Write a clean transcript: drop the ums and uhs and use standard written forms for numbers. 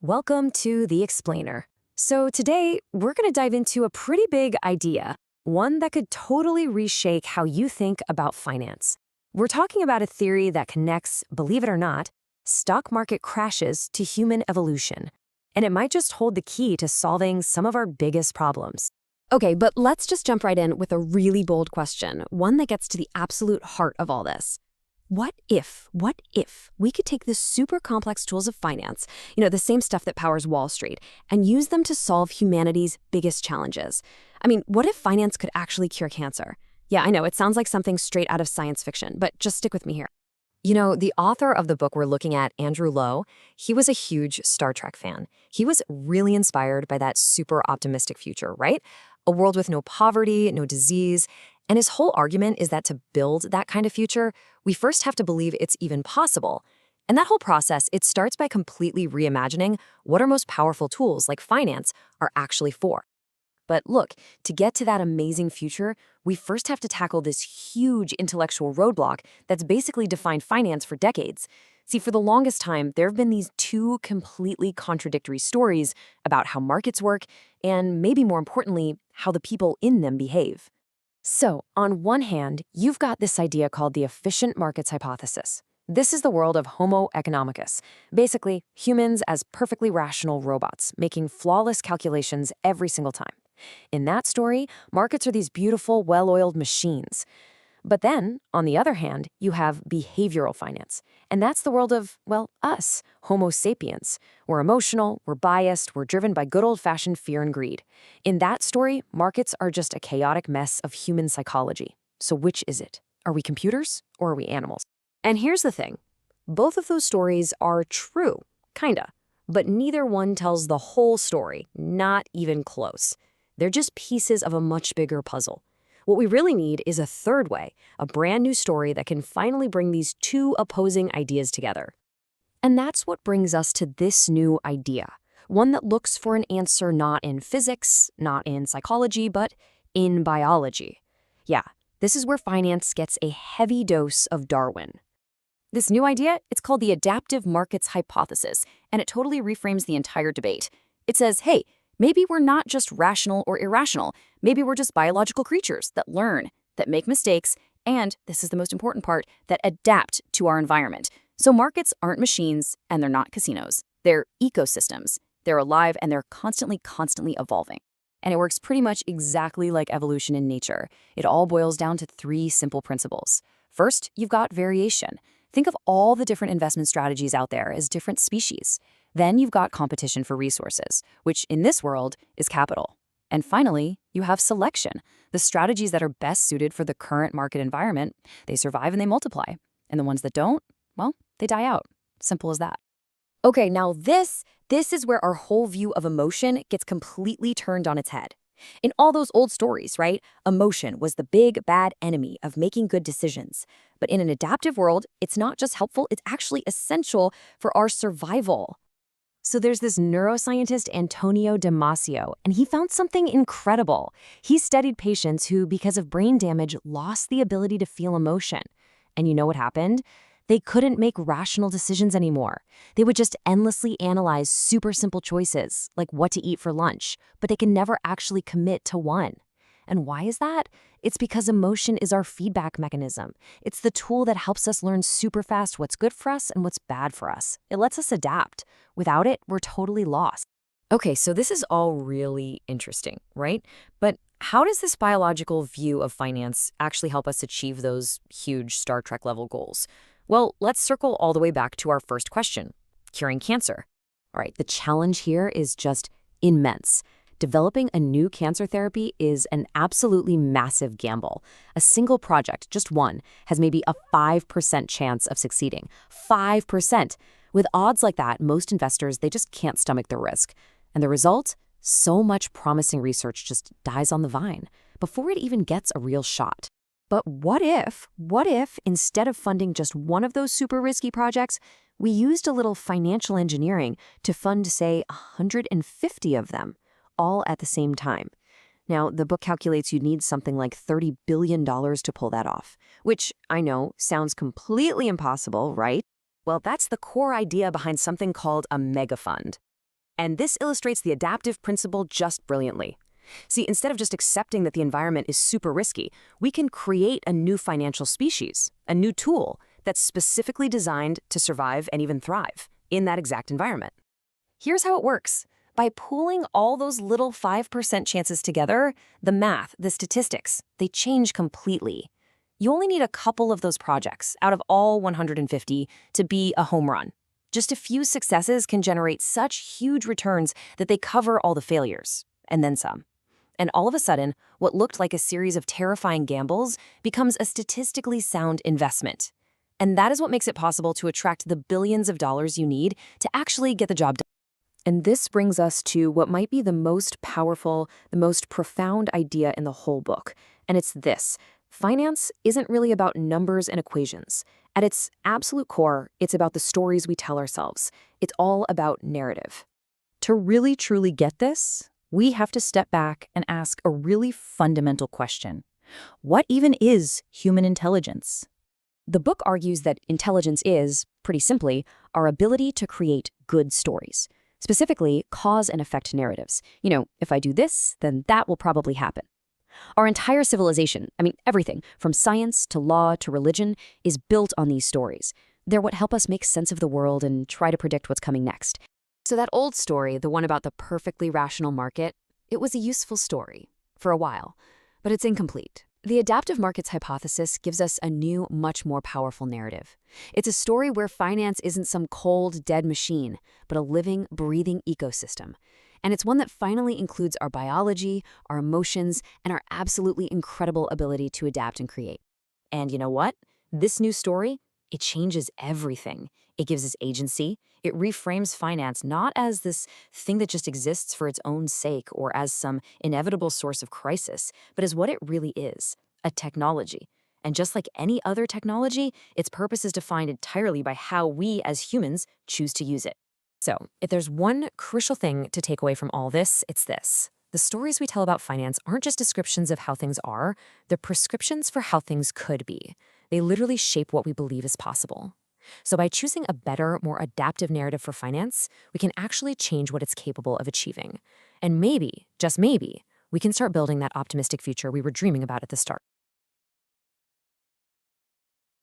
Welcome to The Explainer. So today, we're going to dive into a pretty big idea, one that could totally reshake how you think about finance. We're talking about a theory that connects, believe it or not, stock market crashes to human evolution. And it might just hold the key to solving some of our biggest problems. Okay, but let's just jump right in with a really bold question, one that gets to the absolute heart of all this. What if we could take the super complex tools of finance, the same stuff that powers Wall Street, and use them to solve humanity's biggest challenges? I mean, what if finance could actually cure cancer? Yeah, I know, it sounds like something straight out of science fiction, but just stick with me here. The author of the book we're looking at, Andrew Lo, he was a huge Star Trek fan. He was really inspired by that super optimistic future, right? A world with no poverty, no disease. And his whole argument is that to build that kind of future, we first have to believe it's even possible. And that whole process, it starts by completely reimagining what our most powerful tools, like finance, are actually for. But look, to get to that amazing future, we first have to tackle this huge intellectual roadblock that's basically defined finance for decades. See, for the longest time, there have been these two completely contradictory stories about how markets work and, maybe more importantly, how the people in them behave. So, on one hand, you've got this idea called the efficient markets hypothesis. This is the world of Homo economicus, basically humans as perfectly rational robots, making flawless calculations every single time. In that story, markets are these beautiful, well-oiled machines. But then, on the other hand, you have behavioral finance. And that's the world of, well, us, Homo sapiens. We're emotional, we're biased, we're driven by good old-fashioned fear and greed. In that story, markets are just a chaotic mess of human psychology. So which is it? Are we computers or are we animals? And here's the thing. Both of those stories are true, kinda. But neither one tells the whole story, not even close. They're just pieces of a much bigger puzzle. What we really need is a third way, a brand new story that can finally bring these two opposing ideas together. And that's what brings us to this new idea, one that looks for an answer not in physics, not in psychology, but in biology. Yeah, this is where finance gets a heavy dose of Darwin. This new idea, it's called the adaptive markets hypothesis, and it totally reframes the entire debate. It says, hey, maybe we're not just rational or irrational. Maybe we're just biological creatures that learn, that make mistakes, and, this is the most important part, that adapt to our environment. So markets aren't machines, and they're not casinos. They're ecosystems. They're alive, and they're constantly evolving. And it works pretty much exactly like evolution in nature. It all boils down to three simple principles. First, you've got variation. Think of all the different investment strategies out there as different species. Then you've got competition for resources, which in this world is capital. And finally, you have selection, the strategies that are best suited for the current market environment. They survive and they multiply. And the ones that don't, well, they die out. Simple as that. Okay, now this is where our whole view of emotion gets completely turned on its head. In all those old stories, right, emotion was the big, bad enemy of making good decisions. But in an adaptive world, it's not just helpful, it's actually essential for our survival. So there's this neuroscientist, Antonio Damasio, and he found something incredible. He studied patients who, because of brain damage, lost the ability to feel emotion. And you know what happened? They couldn't make rational decisions anymore. They would just endlessly analyze super simple choices, like what to eat for lunch, but they can never actually commit to one. And why is that? It's because emotion is our feedback mechanism. It's the tool that helps us learn super fast what's good for us and what's bad for us. It lets us adapt. Without it, we're totally lost. Okay, so this is all really interesting, right? But how does this biological view of finance actually help us achieve those huge Star Trek level goals? Well, let's circle all the way back to our first question, curing cancer. All right, the challenge here is just immense. Developing a new cancer therapy is an absolutely massive gamble. A single project, just one, has maybe a 5% chance of succeeding. 5%! With odds like that, most investors, they just can't stomach the risk. And the result? So much promising research just dies on the vine before it even gets a real shot. But what if, instead of funding just one of those super risky projects, we used a little financial engineering to fund, say, 150 of them, all at the same time? Now, the book calculates you'd need something like $30 billion to pull that off, which I know sounds completely impossible, right? Well, that's the core idea behind something called a mega fund. And this illustrates the adaptive principle just brilliantly. See, instead of just accepting that the environment is super risky, we can create a new financial species, a new tool that's specifically designed to survive and even thrive in that exact environment. Here's how it works. By pooling all those little 5% chances together, the math, the statistics, they change completely. You only need a couple of those projects out of all 150 to be a home run. Just a few successes can generate such huge returns that they cover all the failures, and then some. And all of a sudden, what looked like a series of terrifying gambles becomes a statistically sound investment. And that is what makes it possible to attract the billions of dollars you need to actually get the job done. And this brings us to what might be the most powerful, the most profound idea in the whole book. And it's this: finance isn't really about numbers and equations. At its absolute core, it's about the stories we tell ourselves. It's all about narrative. To really truly get this, we have to step back and ask a really fundamental question. What even is human intelligence? The book argues that intelligence is, pretty simply, our ability to create good stories. Specifically, cause and effect narratives. If I do this, then that will probably happen. Our entire civilization, everything, from science to law to religion, is built on these stories. They're what help us make sense of the world and try to predict what's coming next. So that old story, the one about the perfectly rational market, it was a useful story for a while, but it's incomplete. The adaptive markets hypothesis gives us a new, much more powerful narrative. It's a story where finance isn't some cold, dead machine, but a living, breathing ecosystem. And it's one that finally includes our biology, our emotions, and our absolutely incredible ability to adapt and create. And you know what? This new story, it changes everything. It gives us agency. It reframes finance not as this thing that just exists for its own sake or as some inevitable source of crisis, but as what it really is, a technology. And just like any other technology, its purpose is defined entirely by how we as humans choose to use it. So, if there's one crucial thing to take away from all this, it's this. The stories we tell about finance aren't just descriptions of how things are, they're prescriptions for how things could be. They literally shape what we believe is possible. So by choosing a better, more adaptive narrative for finance, we can actually change what it's capable of achieving. And maybe, just maybe, we can start building that optimistic future we were dreaming about at the start.